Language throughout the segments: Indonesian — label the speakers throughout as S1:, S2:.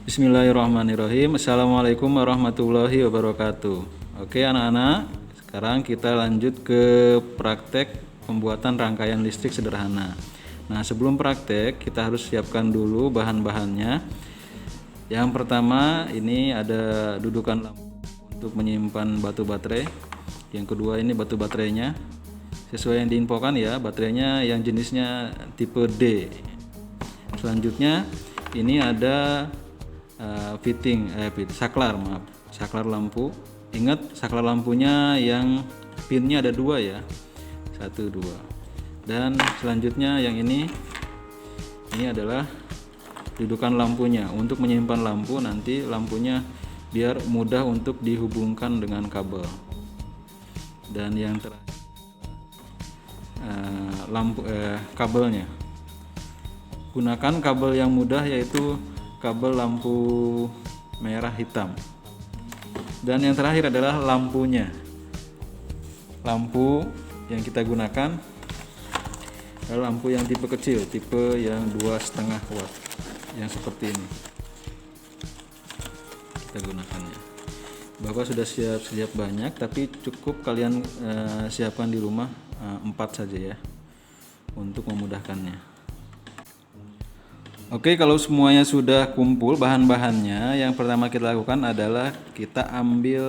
S1: Bismillahirrahmanirrahim. Assalamualaikum warahmatullahi wabarakatuh. Oke anak-anak, sekarang kita lanjut ke praktek pembuatan rangkaian listrik sederhana. Nah, sebelum praktek kita harus siapkan dulu bahan-bahannya. Yang pertama ini ada dudukan lampu untuk menyimpan batu baterai. Yang kedua ini batu baterainya sesuai yang diinfokan ya, baterainya yang jenisnya tipe D. Selanjutnya ini ada saklar lampu. Ingat, saklar lampunya yang pinnya ada 2 ya, 1 2. Dan selanjutnya yang ini adalah dudukan lampunya untuk menyimpan lampu, nanti lampunya biar mudah untuk dihubungkan dengan kabel. Dan yang terakhir kabelnya, gunakan kabel yang mudah yaitu kabel lampu merah hitam. Dan yang terakhir adalah lampunya. Lampu yang kita gunakan adalah lampu yang tipe kecil, tipe yang 2,5 watt, yang seperti ini kita gunakannya. Bapak sudah siap banyak, tapi cukup kalian siapkan di rumah 4 saja ya, untuk memudahkannya. Oke, kalau semuanya sudah kumpul bahan-bahannya, yang pertama kita lakukan adalah kita ambil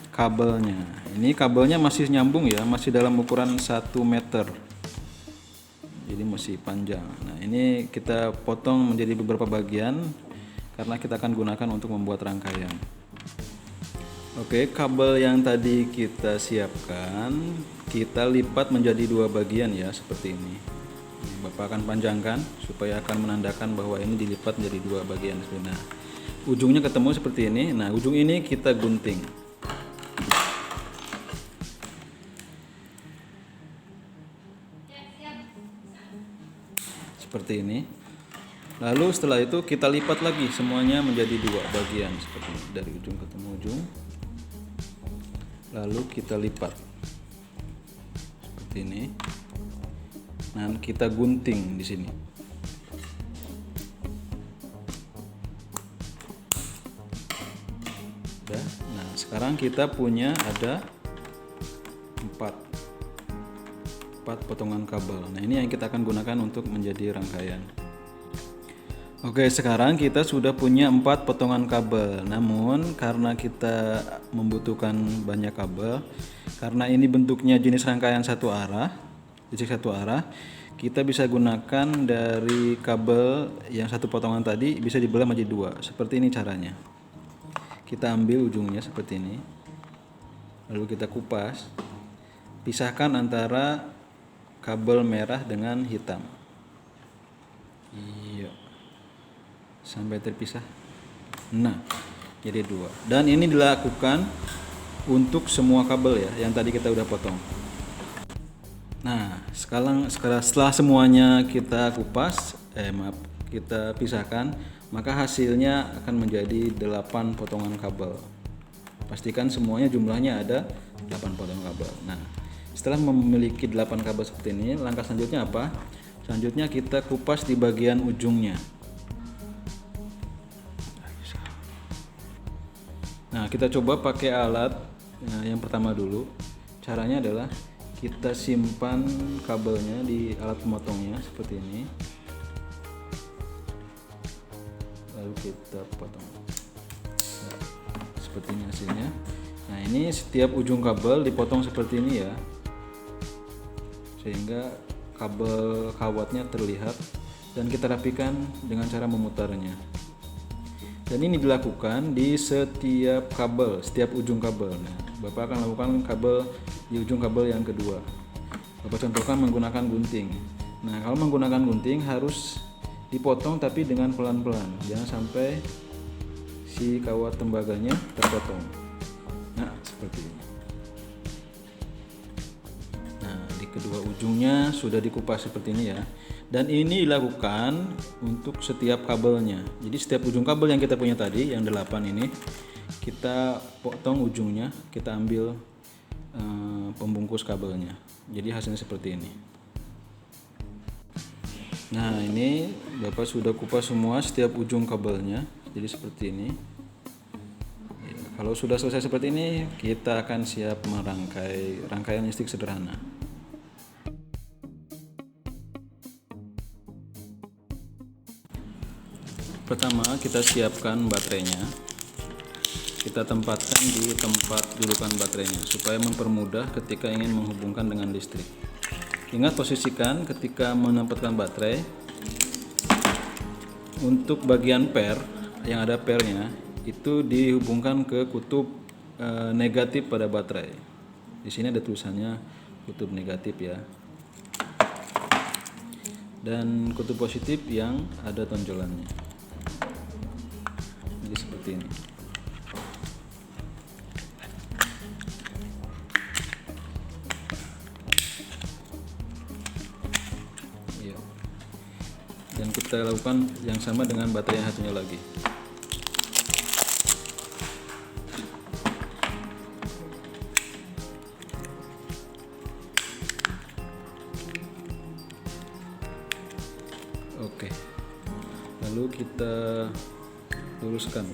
S1: kabelnya. Ini kabelnya masih nyambung ya, masih dalam ukuran 1 meter. Jadi masih panjang. Nah, ini kita potong menjadi beberapa bagian karena kita akan gunakan untuk membuat rangkaian. Oke, kabel yang tadi kita siapkan, kita lipat menjadi 2 bagian ya, seperti ini. Bapak akan panjangkan supaya akan menandakan bahwa ini dilipat menjadi 2 bagian. Nah, ujungnya ketemu seperti ini. Nah, ujung ini kita gunting. Seperti ini. Lalu setelah itu kita lipat lagi semuanya menjadi 2 bagian seperti ini, dari ujung ketemu ujung. Lalu kita lipat seperti ini. Nah, kita gunting di sini. Udah. Nah, sekarang kita punya ada 4 potongan kabel. Nah, ini yang kita akan gunakan untuk menjadi rangkaian. Oke, sekarang kita sudah punya 4 potongan kabel. Namun karena kita membutuhkan banyak kabel, karena ini bentuknya jenis rangkaian satu arah, kita bisa gunakan dari kabel yang 1 potongan tadi bisa dibelah menjadi 2. Seperti ini caranya. Kita ambil ujungnya seperti ini, lalu kita kupas, pisahkan antara kabel merah dengan hitam. Iya, sampai terpisah. Nah, jadi 2. Dan ini dilakukan untuk semua kabel ya, yang tadi kita udah potong. Nah, sekarang setelah semuanya kita kupas, kita pisahkan, maka hasilnya akan menjadi 8 potongan kabel. Pastikan semuanya jumlahnya ada 8 potongan kabel. Nah, setelah memiliki 8 kabel seperti ini, langkah selanjutnya apa? Selanjutnya kita kupas di bagian ujungnya. Nah, kita coba pakai alat yang pertama dulu. Caranya adalah kita simpan kabelnya di alat pemotongnya seperti ini, lalu kita potong. Nah, seperti ini hasilnya. Nah, ini setiap ujung kabel dipotong seperti ini ya, sehingga kabel kawatnya terlihat, dan kita rapikan dengan cara memutarnya. Dan ini dilakukan di setiap kabel, setiap ujung kabel. Nah, Bapak akan lakukan kabel di ujung kabel yang kedua. Bapak contohkan menggunakan gunting. Nah, kalau menggunakan gunting harus dipotong tapi dengan pelan-pelan, jangan sampai si kawat tembaganya terpotong. Nah, seperti ini. Nah, di kedua ujungnya sudah dikupas seperti ini ya. Dan ini dilakukan untuk setiap kabelnya. Jadi setiap ujung kabel yang kita punya tadi, yang 8 ini, kita potong ujungnya, kita ambil pembungkus kabelnya. Jadi hasilnya seperti ini. Nah, ini Bapak sudah kupas semua setiap ujung kabelnya. Jadi seperti ini. Ya, kalau sudah selesai seperti ini, kita akan siap merangkai rangkaian listrik sederhana. Pertama, kita siapkan baterainya. Kita tempatkan di tempat dudukan baterainya supaya mempermudah ketika ingin menghubungkan dengan listrik. Ingat, posisikan ketika menempatkan baterai. Untuk bagian per yang ada pernya itu dihubungkan ke kutub negatif pada baterai. Di sini ada tulisannya kutub negatif ya. Dan kutub positif yang ada tonjolannya. Jadi seperti ini. Ya. Dan kita lakukan yang sama dengan baterai yang satunya lagi. Oke, lalu kita luruskan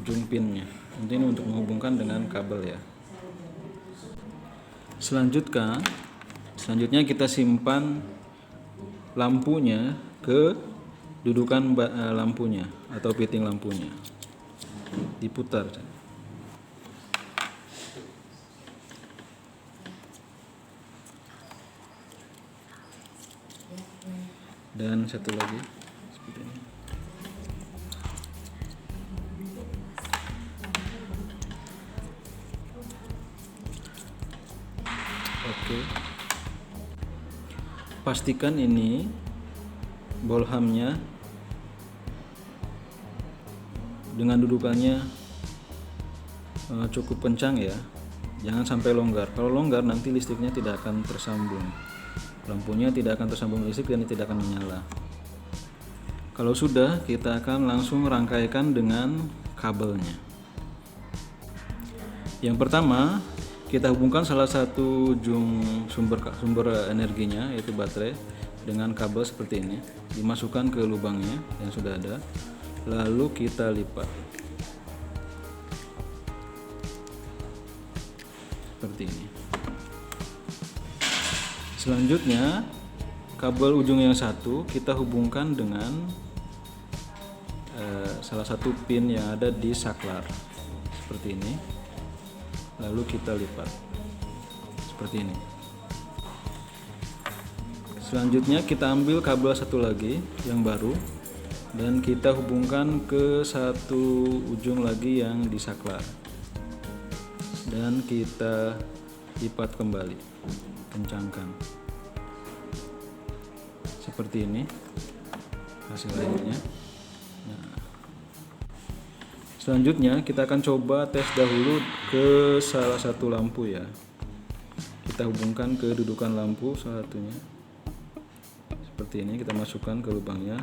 S1: ujung pinnya. Ini untuk menghubungkan dengan kabel ya. Selanjutnya kita simpan lampunya ke dudukan lampunya atau fitting lampunya. Diputar. Dan satu lagi seperti ini. Oke. Pastikan ini bolhamnya dengan dudukannya cukup kencang ya. Jangan sampai longgar. Kalau longgar nanti listriknya tidak akan tersambung. Lampunya tidak akan tersambung listrik dan tidak akan menyala. Kalau sudah, kita akan langsung rangkaikan dengan kabelnya. Yang pertama, kita hubungkan salah satu ujung sumber energinya, yaitu baterai, dengan kabel seperti ini. Dimasukkan ke lubangnya yang sudah ada, lalu kita lipat seperti ini. Selanjutnya, kabel ujung yang satu kita hubungkan dengan salah satu pin yang ada di saklar seperti ini. Lalu kita lipat seperti ini. Selanjutnya kita ambil kabel satu lagi yang baru dan kita hubungkan ke satu ujung lagi yang di saklar dan kita lipat kembali, kencangkan seperti ini hasil akhirnya. Nah, selanjutnya kita akan coba tes dahulu ke salah satu lampu ya. Kita hubungkan ke dudukan lampu salah satunya seperti ini. Kita masukkan ke lubangnya,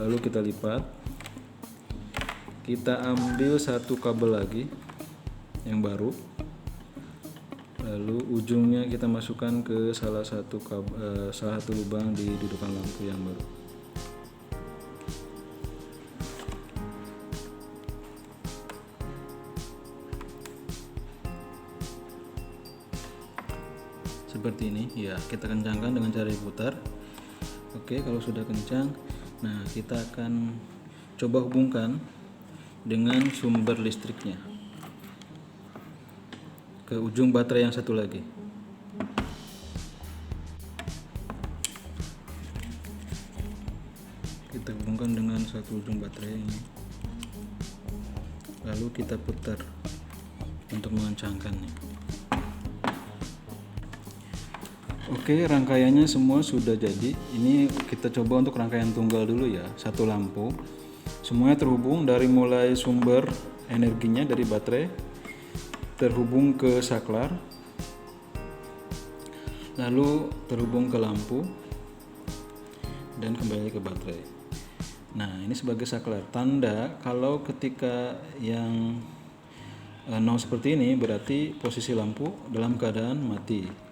S1: lalu kita lipat. Kita ambil satu kabel lagi yang baru, lalu ujungnya kita masukkan ke salah satu lubang di dudukan lampu yang baru. Seperti ini ya, kita kencangkan dengan cara diputar. Oke, kalau sudah kencang, nah kita akan coba hubungkan dengan sumber listriknya ke ujung baterai yang satu lagi. Kita hubungkan dengan satu ujung baterai ini, lalu kita putar untuk mengencangkannya. Oke, rangkaiannya semua sudah jadi. Ini kita coba untuk rangkaian tunggal dulu ya. Satu lampu, semuanya terhubung dari mulai sumber energinya dari baterai, terhubung ke saklar, lalu terhubung ke lampu, dan kembali ke baterai. Nah, ini sebagai saklar, tanda kalau ketika yang nol seperti ini berarti posisi lampu dalam keadaan mati.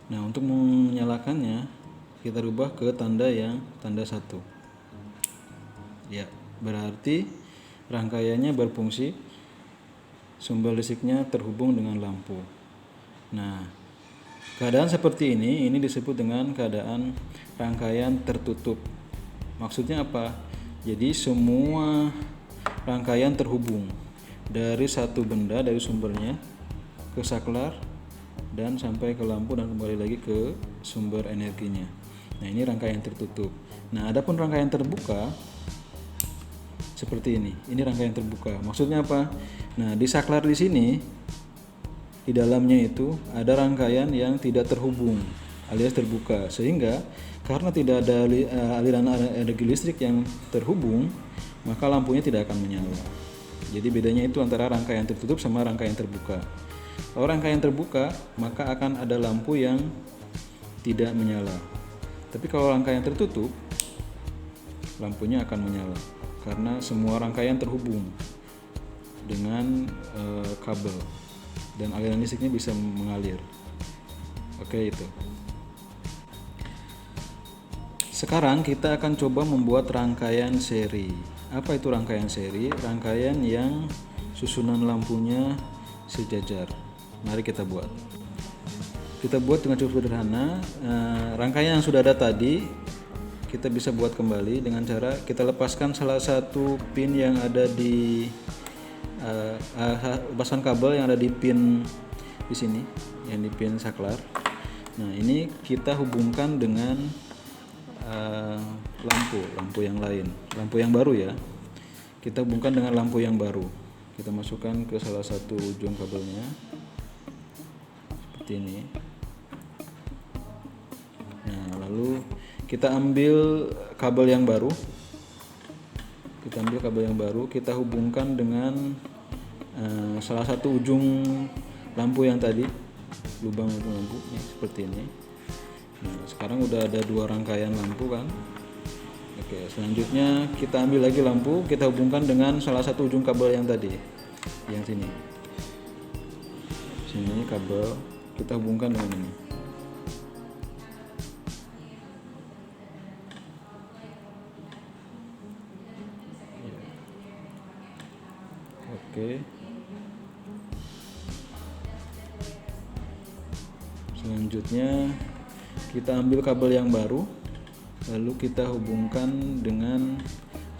S1: Nah, untuk menyalakannya kita rubah ke tanda satu. Ya, berarti rangkaiannya berfungsi, sumber listriknya terhubung dengan lampu. Nah, keadaan seperti ini disebut dengan keadaan rangkaian tertutup. Maksudnya apa? Jadi semua rangkaian terhubung dari satu benda, dari sumbernya ke saklar dan sampai ke lampu dan kembali lagi ke sumber energinya. Nah, ini rangkaian tertutup. Nah, adapun rangkaian terbuka seperti ini. Ini rangkaian terbuka. Maksudnya apa? Nah, di saklar di sini di dalamnya itu ada rangkaian yang tidak terhubung alias terbuka, sehingga karena tidak ada aliran energi listrik yang terhubung, maka lampunya tidak akan menyala. Jadi bedanya itu antara rangkaian tertutup sama rangkaian terbuka. Kalau rangkaian terbuka, maka akan ada lampu yang tidak menyala. Tapi kalau rangkaian tertutup, lampunya akan menyala karena semua rangkaian terhubung dengan kabel dan aliran listriknya bisa mengalir. Oke, itu. Sekarang kita akan coba membuat rangkaian seri. Apa itu rangkaian seri? Rangkaian yang susunan lampunya sejajar. Mari kita buat. Kita buat dengan cukup sederhana. Rangkaian yang sudah ada tadi kita bisa buat kembali dengan cara kita lepaskan salah satu pin yang ada di lepaskan kabel yang ada di pin di sini, yang di pin saklar. Nah, ini kita hubungkan dengan lampu yang lain, lampu yang baru ya. Kita hubungkan dengan lampu yang baru. Kita masukkan ke salah satu ujung kabelnya seperti ini. Nah, lalu kita ambil kabel yang baru. Kita hubungkan dengan salah satu ujung lampu yang tadi, lubang ujung lampu seperti ini. Nah, sekarang udah ada dua rangkaian lampu kan. Oke, selanjutnya kita ambil lagi lampu, kita hubungkan dengan salah satu ujung kabel yang tadi, yang sini. Sini kabel kita hubungkan dengan ini. Oke. Selanjutnya kita ambil kabel yang baru, lalu kita hubungkan dengan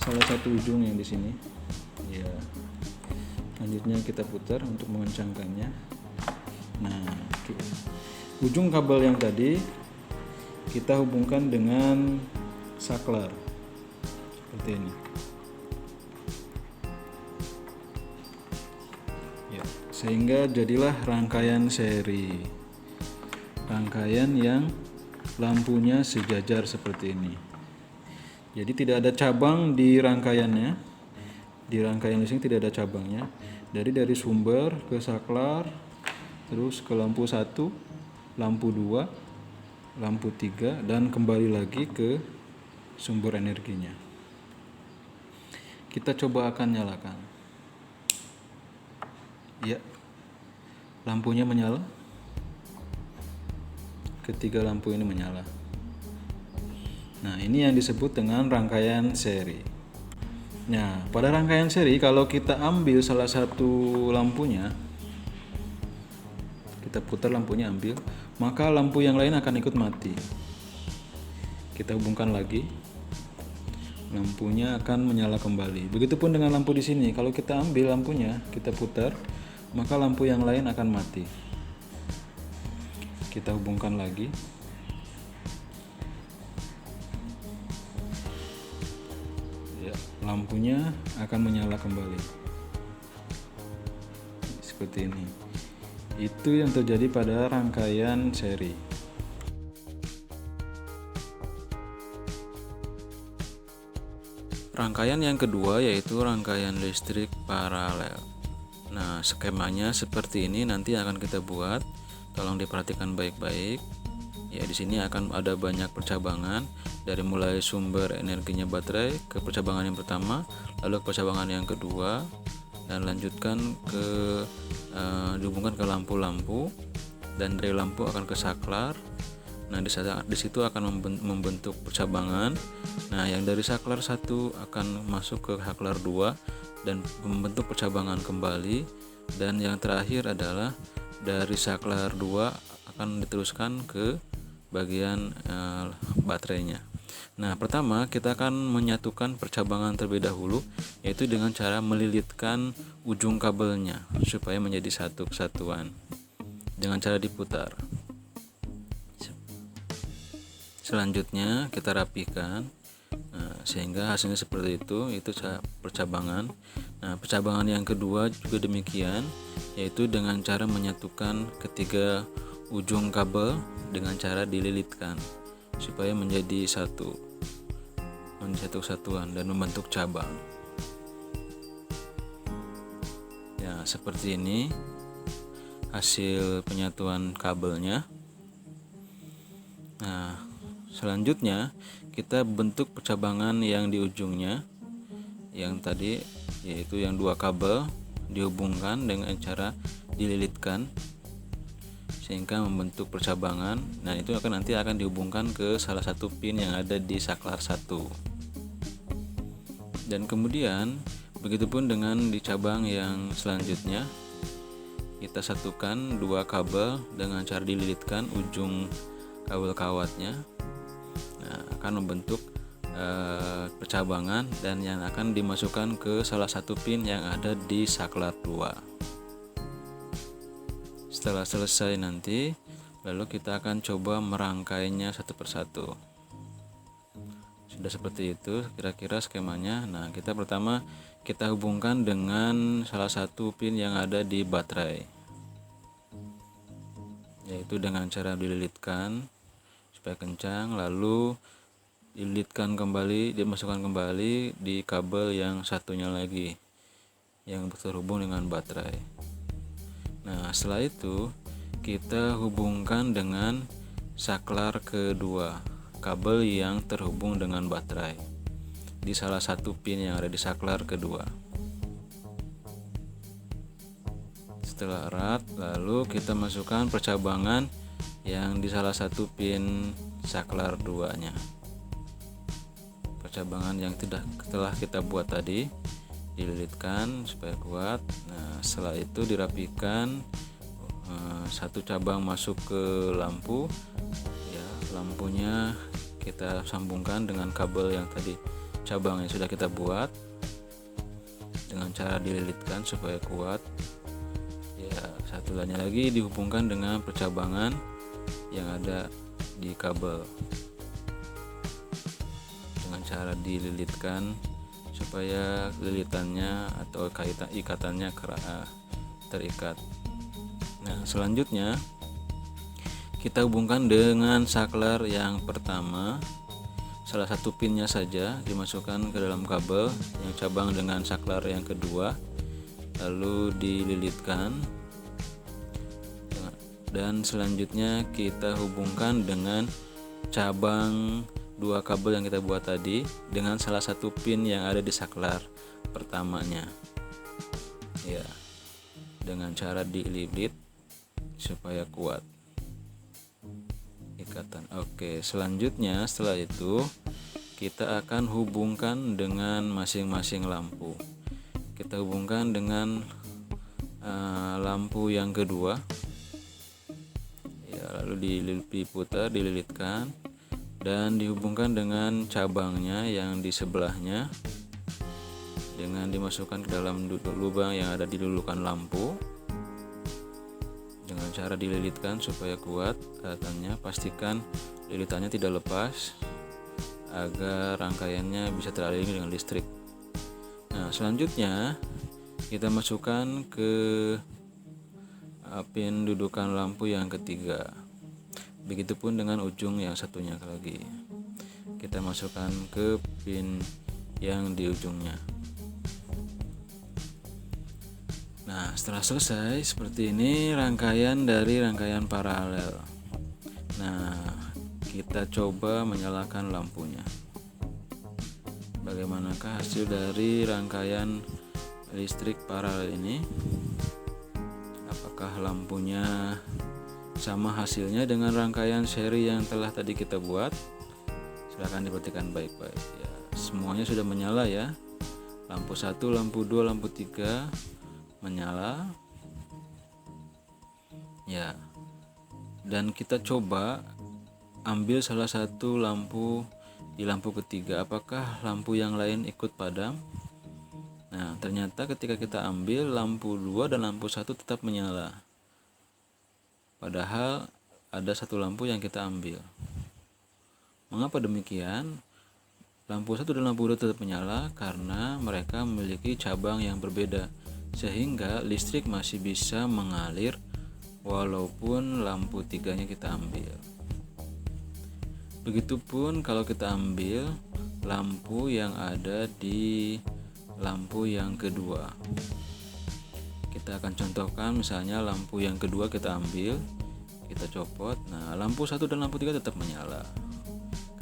S1: salah satu ujung yang di sini. Ya. Selanjutnya kita putar untuk mengencangkannya. Nah, ujung kabel yang tadi kita hubungkan dengan saklar seperti ini. Ya, sehingga jadilah rangkaian seri. Rangkaian yang lampunya sejajar seperti ini. Jadi tidak ada cabang di rangkaiannya. Di rangkaian listrik tidak ada cabangnya. Dari sumber ke saklar, terus ke lampu 1, lampu 2, lampu 3, dan kembali lagi ke sumber energinya. Kita coba akan nyalakan. Ya, lampunya menyala. Ketiga lampu ini menyala. Nah, ini yang disebut dengan rangkaian seri. Nah, pada rangkaian seri kalau kita ambil salah satu lampunya, kita putar lampunya, ambil, maka lampu yang lain akan ikut mati. Kita hubungkan lagi, lampunya akan menyala kembali. Begitupun dengan lampu di sini, kalau kita ambil lampunya, kita putar, maka lampu yang lain akan mati. Kita hubungkan lagi. Ya, lampunya akan menyala kembali. Seperti ini. Itu yang terjadi pada rangkaian seri. Rangkaian yang kedua yaitu rangkaian listrik paralel. Nah, skemanya seperti ini nanti akan kita buat. Tolong diperhatikan baik-baik. Ya, di sini akan ada banyak percabangan dari mulai sumber energinya baterai ke percabangan yang pertama, lalu ke percabangan yang kedua, dan lanjutkan ke dihubungkan ke lampu-lampu, dan dari lampu akan ke saklar. Nah, di situ akan membentuk percabangan. Nah, yang dari saklar 1 akan masuk ke saklar 2 dan membentuk percabangan kembali, dan yang terakhir adalah dari saklar 2 akan diteruskan ke bagian baterainya. Nah, pertama kita akan menyatukan percabangan terlebih dahulu, yaitu dengan cara melilitkan ujung kabelnya supaya menjadi satu kesatuan dengan cara diputar. Selanjutnya kita rapikan, sehingga hasilnya seperti itu percabangan. Nah, percabangan yang kedua juga demikian, yaitu dengan cara menyatukan ketiga ujung kabel dengan cara dililitkan supaya menjadi satu kesatuan dan membentuk cabang. Ya, seperti ini hasil penyatuan kabelnya. Nah, selanjutnya kita bentuk percabangan yang di ujungnya, yang tadi yaitu yang 2 kabel dihubungkan dengan cara dililitkan sehingga membentuk percabangan. Nah, itu nanti akan dihubungkan ke salah satu pin yang ada di saklar 1. Dan kemudian begitupun dengan di cabang yang selanjutnya, kita satukan 2 kabel dengan cara dililitkan ujung kabel kawatnya. Nah, akan membentuk percabangan dan yang akan dimasukkan ke salah satu pin yang ada di saklar 2. Setelah selesai nanti, lalu kita akan coba merangkainya satu persatu. Sudah seperti itu kira-kira skemanya. Nah, pertama kita hubungkan dengan salah satu pin yang ada di baterai, yaitu dengan cara dililitkan supaya kencang, lalu dililitkan kembali, dimasukkan kembali di kabel yang satunya lagi yang terhubung dengan baterai. Nah, setelah itu kita hubungkan dengan saklar kedua, kabel yang terhubung dengan baterai di salah satu pin yang ada di saklar kedua. Setelah erat, lalu kita masukkan percabangan yang di salah satu pin saklar 2-nya. Percabangan yang telah kita buat tadi dililitkan supaya kuat. Nah, setelah itu dirapikan, satu cabang masuk ke lampu. Ya, lampunya kita sambungkan dengan kabel yang tadi, cabang yang sudah kita buat dengan cara dililitkan supaya kuat. Ya, satu lagi dihubungkan dengan percabangan yang ada di kabel dengan cara dililitkan supaya lilitannya atau ikatannya terikat. Nah, selanjutnya kita hubungkan dengan saklar yang pertama. Salah satu pinnya saja dimasukkan ke dalam kabel yang cabang dengan saklar yang kedua, lalu dililitkan. Dan selanjutnya kita hubungkan dengan cabang 2 kabel yang kita buat tadi dengan salah satu pin yang ada di saklar pertamanya. Ya, dengan cara dililit supaya kuat ikatan. Oke, selanjutnya setelah itu kita akan hubungkan dengan masing-masing lampu. Kita hubungkan dengan lampu yang kedua. Ya, lalu diputar, dililitkan dan dihubungkan dengan cabangnya yang di sebelahnya dengan dimasukkan ke dalam lubang yang ada di lulukan lampu dengan cara dililitkan supaya kuat ikatannya. Pastikan lilitannya tidak lepas agar rangkaiannya bisa teraliri dengan listrik. Nah, selanjutnya kita masukkan ke pin dudukan lampu yang ketiga. Begitupun dengan ujung yang satunya lagi. Kita masukkan ke pin yang di ujungnya. Nah, setelah selesai seperti ini rangkaian dari rangkaian paralel. Nah, kita coba menyalakan lampunya. Bagaimanakah hasil dari rangkaian listrik paralel ini? Apakah lampunya sama hasilnya dengan rangkaian seri yang telah tadi kita buat. Silahkan diperhatikan baik-baik ya. Semuanya sudah menyala ya. Lampu 1, lampu 2, lampu 3 menyala. Ya. Dan kita coba ambil salah satu lampu di lampu ketiga. Apakah lampu yang lain ikut padam? Nah, ternyata ketika kita ambil, lampu 2 dan lampu 1 tetap menyala. Padahal ada satu lampu yang kita ambil. Mengapa demikian? Lampu 1 dan lampu 2 tetap menyala karena mereka memiliki cabang yang berbeda, sehingga listrik masih bisa mengalir walaupun lampu 3-nya kita ambil. Begitupun kalau kita ambil lampu yang ada di lampu yang kedua. Kita akan contohkan misalnya lampu yang kedua kita ambil, kita copot. Nah, lampu 1 dan lampu 3 tetap menyala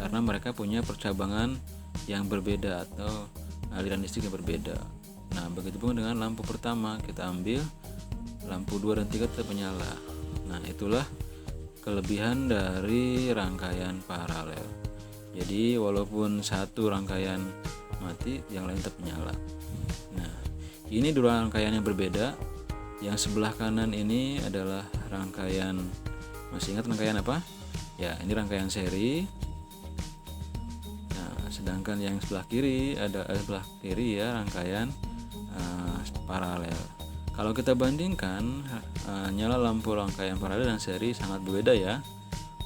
S1: karena mereka punya percabangan yang berbeda atau aliran listrik yang berbeda. Nah, begitupun dengan lampu pertama kita ambil, lampu 2 dan 3 tetap menyala. Nah, itulah kelebihan dari rangkaian paralel. Jadi walaupun satu rangkaian mati, yang lain tetap menyala. Nah, ini dua rangkaian yang berbeda. Yang sebelah kanan ini adalah rangkaian, masih ingat rangkaian apa? Ya, ini rangkaian seri. Nah, sedangkan yang sebelah kiri ya rangkaian paralel. Kalau kita bandingkan nyala lampu rangkaian paralel dan seri sangat berbeda ya.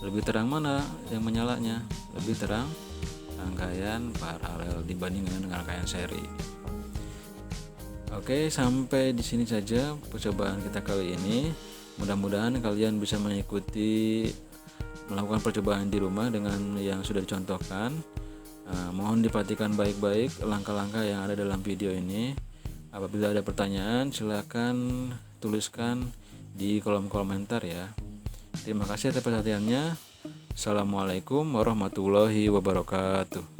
S1: Lebih terang mana yang menyalanya? Lebih terang rangkaian paralel dibandingkan dengan rangkaian seri. Oke, sampai di sini saja percobaan kita kali ini. Mudah-mudahan kalian bisa melakukan percobaan di rumah dengan yang sudah dicontohkan. Mohon diperhatikan baik-baik langkah-langkah yang ada dalam video ini. Apabila ada pertanyaan, silakan tuliskan di kolom komentar ya. Terima kasih atas perhatiannya. Assalamualaikum warahmatullahi wabarakatuh.